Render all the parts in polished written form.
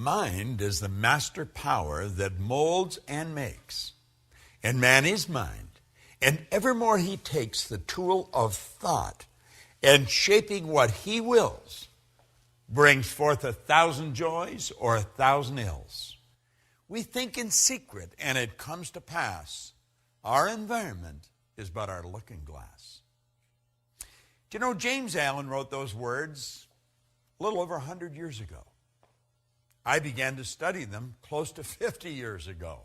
Mind is the master power that molds and makes. And man is mind. And evermore he takes the tool of thought and shaping what he wills, brings forth 1,000 joys or 1,000 ills. We think in secret and it comes to pass. Our environment is but our looking glass. Do you know James Allen wrote those words a little over 100 years ago? I began to study them close to 50 years ago.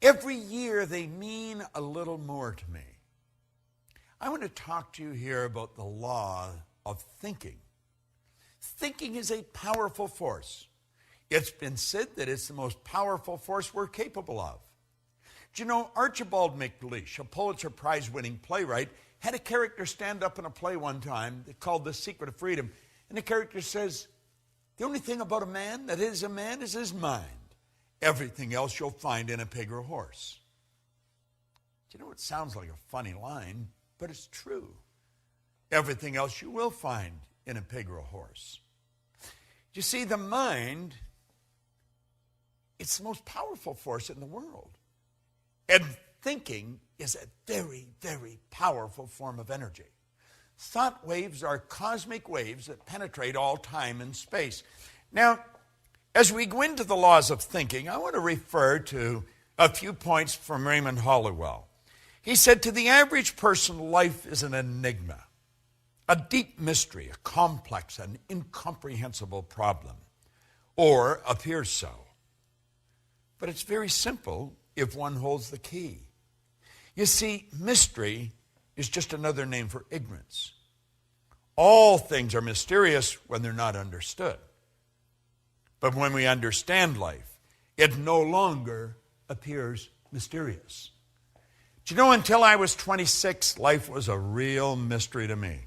Every year they mean a little more to me. I want to talk to you here about the law of thinking. Thinking is a powerful force. It's been said that it's the most powerful force we're capable of. Do you know Archibald MacLeish, a Pulitzer Prize-winning playwright, had a character stand up in a play one time called The Secret of Freedom. And the character says, the only thing about a man that is a man is his mind. Everything else you'll find in a pig or a horse. Do you know, it sounds like a funny line, but it's true. Everything else you will find in a pig or a horse. You see, the mind, it's the most powerful force in the world. And thinking is a very, very powerful form of energy. Thought waves are cosmic waves that penetrate all time and space. Now, as we go into the laws of thinking, I want to refer to a few points from Raymond Halliwell. He said, to the average person, life is an enigma, a deep mystery, a complex and incomprehensible problem, or appears so. But it's very simple if one holds the key. You see, mystery is just another name for ignorance. All things are mysterious when they're not understood. But when we understand life, it no longer appears mysterious. Do you know, until I was 26, life was a real mystery to me.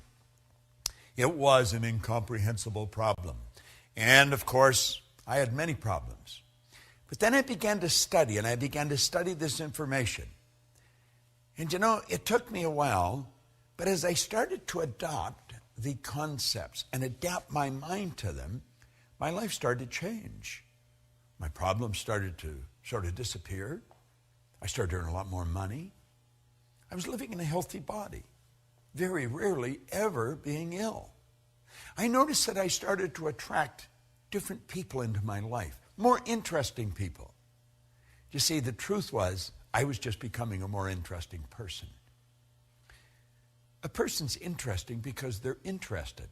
It was an incomprehensible problem. And of course, I had many problems. But then I began to study, and I began to study this information. And you know, it took me a while, but as I started to adopt the concepts and adapt my mind to them, my life started to change. My problems started to sort of disappear. I started to earn a lot more money. I was living in a healthy body, very rarely ever being ill. I noticed that I started to attract different people into my life, more interesting people. You see, the truth was, I was just becoming a more interesting person. A person's interesting because they're interested.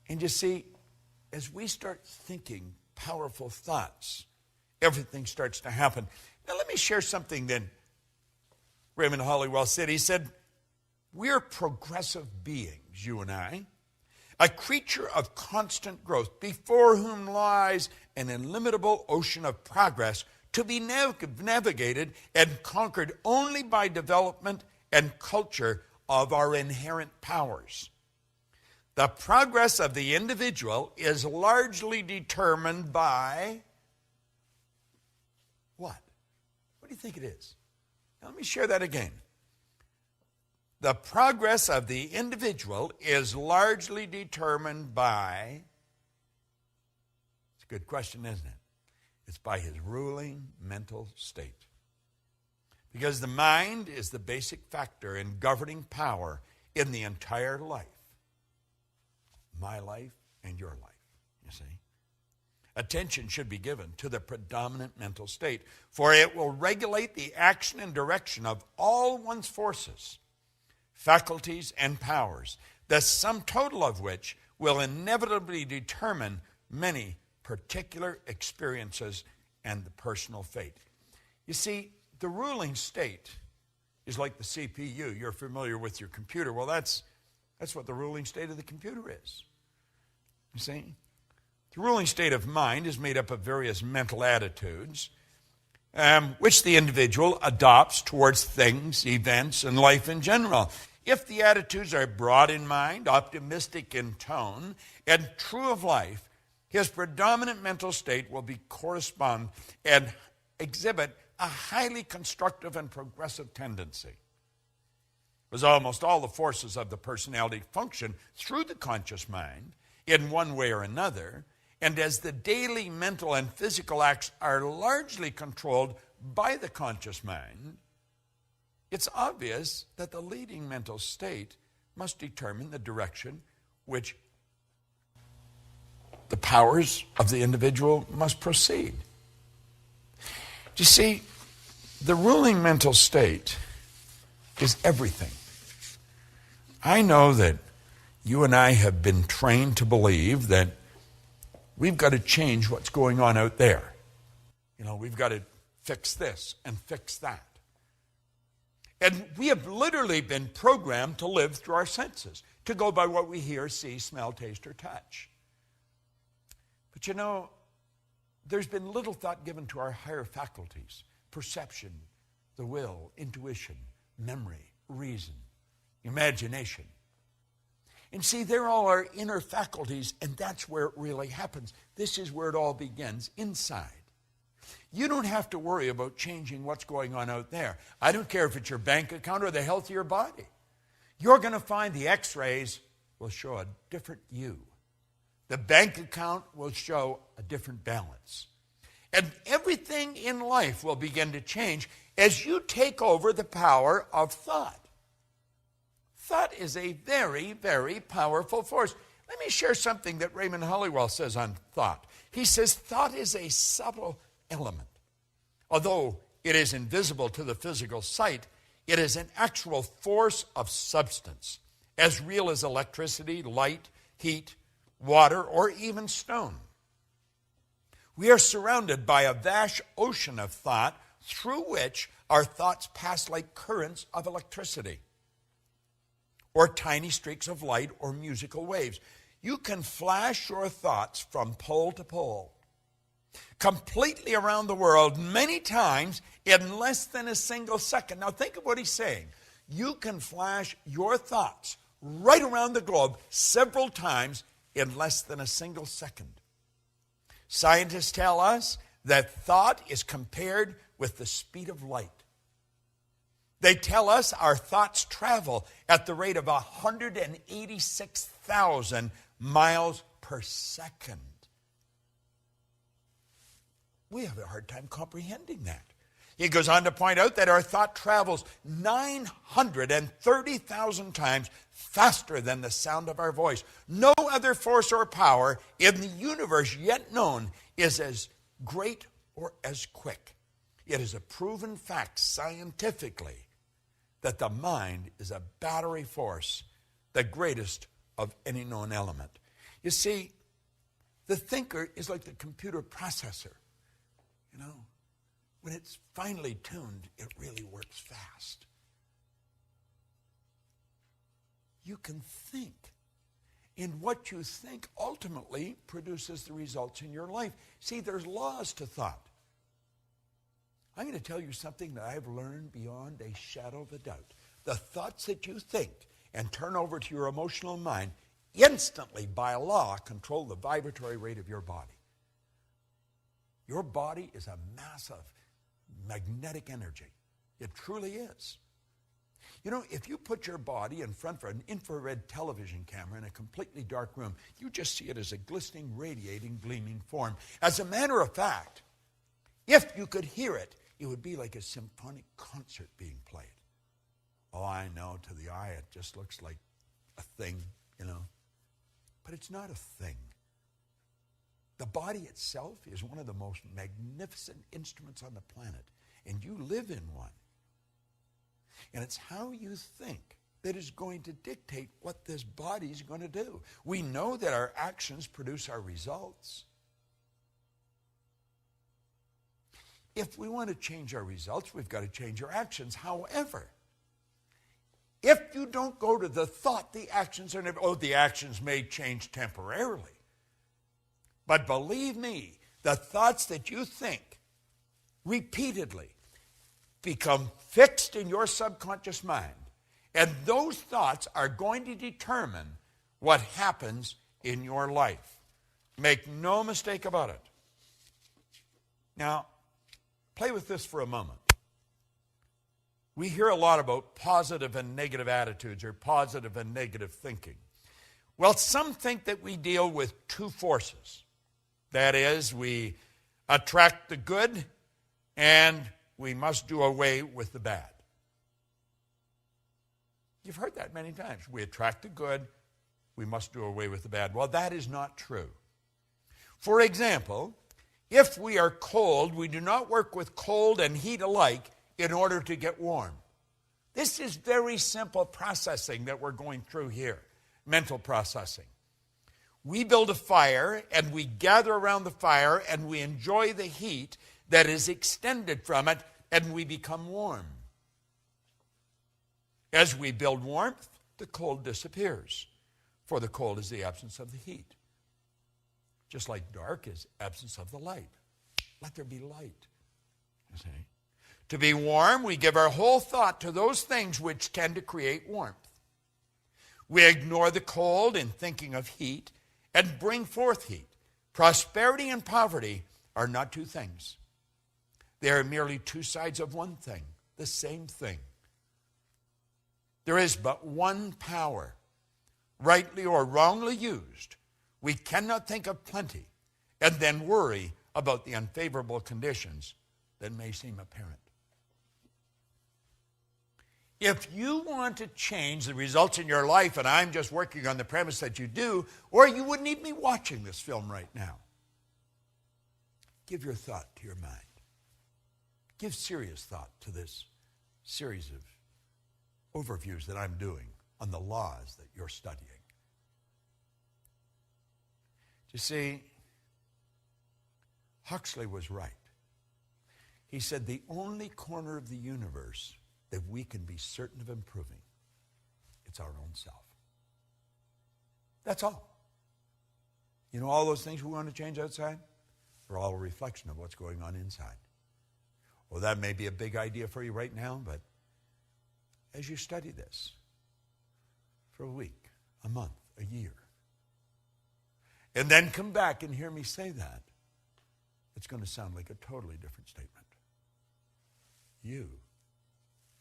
And you see, as we start thinking powerful thoughts, everything starts to happen. Now let me share something that Raymond Halliwell said. He said, we're progressive beings, you and I, a creature of constant growth, before whom lies an illimitable ocean of progress to be navigated and conquered only by development and culture of our inherent powers. The progress of the individual is largely determined by what? What do you think it is? Now, let me share that again. The progress of the individual is largely determined by, it's a good question, isn't it? It's by his ruling mental state. Because the mind is the basic factor in governing power in the entire life. My life and your life, you see. Attention should be given to the predominant mental state, for it will regulate the action and direction of all one's forces, faculties, and powers, the sum total of which will inevitably determine many particular experiences and the personal fate. You see, the ruling state is like the CPU. You're familiar with your computer. Well, that's what the ruling state of the computer is. You see? The ruling state of mind is made up of various mental attitudes, which the individual adopts towards things, events, and life in general. If the attitudes are broad in mind, optimistic in tone, and true of life, his predominant mental state will correspond and exhibit a highly constructive and progressive tendency. Because almost all the forces of the personality function through the conscious mind in one way or another, And as the daily mental and physical acts are largely controlled by the conscious mind, it's obvious that the leading mental state must determine the direction which the powers of the individual must proceed. You see, the ruling mental state is everything. I know that you and I have been trained to believe that we've got to change what's going on out there. We've got to fix this and fix that. And we have literally been programmed to live through our senses, to go by what we hear, see, smell, taste, or touch. But there's been little thought given to our higher faculties: perception, the will, intuition, memory, reason, imagination. And see, they're all our inner faculties, and that's where it really happens. This is where it all begins, inside. You don't have to worry about changing what's going on out there. I don't care if it's your bank account or the health of your body. You're going to find the x-rays will show a different you. The bank account will show a different balance. And everything in life will begin to change as you take over the power of thought. Thought is a very, very powerful force. Let me share something that Raymond Hollywell says on thought. He says thought is a subtle element. Although it is invisible to the physical sight, it is an actual force of substance, as real as electricity, light, heat, water, or even stone. We are surrounded by a vast ocean of thought through which our thoughts pass like currents of electricity, or tiny streaks of light, or musical waves. You can flash your thoughts from pole to pole, completely around the world, many times in less than a single second. Now think of what he's saying. You can flash your thoughts right around the globe several times in less than a single second. Scientists tell us that thought is compared with the speed of light. They tell us our thoughts travel at the rate of 186,000 miles per second. We have a hard time comprehending that. He goes on to point out that our thought travels 930,000 times faster than the sound of our voice. No other force or power in the universe yet known is as great or as quick. It is a proven fact scientifically that the mind is a battery force, the greatest of any known element. You see, the thinker is like the computer processor. When it's finely tuned, it really works fast. You can think, and what you think ultimately produces the results in your life. See, there's laws to thought. I'm going to tell you something that I've learned beyond a shadow of a doubt. The thoughts that you think and turn over to your emotional mind instantly, by law, control the vibratory rate of your body. Your body is a mass of magnetic energy. It truly is. If you put your body in front of an infrared television camera in a completely dark room, you just see it as a glistening, radiating, gleaming form. As a matter of fact, if you could hear it, it would be like a symphonic concert being played. Oh, I know, to the eye it just looks like a thing, But it's not a thing. The body itself is one of the most magnificent instruments on the planet, and you live in one. And it's how you think that is going to dictate what this body is going to do. We know that our actions produce our results. If we want to change our results, we've got to change our actions. However, if you don't go to the thought, the actions are never, the actions may change temporarily. But believe me, the thoughts that you think repeatedly become fixed in your subconscious mind. And those thoughts are going to determine what happens in your life. Make no mistake about it. Now, play with this for a moment. We hear a lot about positive and negative attitudes or positive and negative thinking. Well, some think that we deal with two forces. That is, we attract the good and we must do away with the bad. You've heard that many times. We attract the good, we must do away with the bad. Well, that is not true. For example, if we are cold, we do not work with cold and heat alike in order to get warm. This is very simple processing that we're going through here, mental processing. We build a fire and we gather around the fire and we enjoy the heat that is extended from it and we become warm. As we build warmth, the cold disappears, for the cold is the absence of the heat. Just like dark is absence of the light. Let there be light. You see? To be warm, we give our whole thought to those things which tend to create warmth. We ignore the cold in thinking of heat and bring forth heat. Prosperity and poverty are not two things. They are merely two sides of one thing, the same thing. There is but one power. Rightly or wrongly used, we cannot think of plenty and then worry about the unfavorable conditions that may seem apparent. If you want to change the results in your life, and I'm just working on the premise that you do, or you wouldn't even be watching this film right now, give your thought to your mind. Give serious thought to this series of overviews that I'm doing on the laws that you're studying. You see, Huxley was right. He said the only corner of the universe that we can be certain of improving, it's our own self. That's all. You know all those things we want to change outside? They're all a reflection of what's going on inside. Well, that may be a big idea for you right now, but as you study this for a week, a month, a year, and then come back and hear me say that, it's going to sound like a totally different statement. You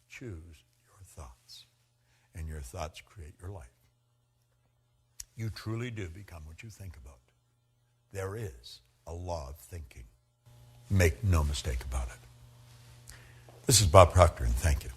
choose your thoughts, and your thoughts create your life. You truly do become what you think about. There is a law of thinking. Make no mistake about it. This is Bob Proctor, and thank you.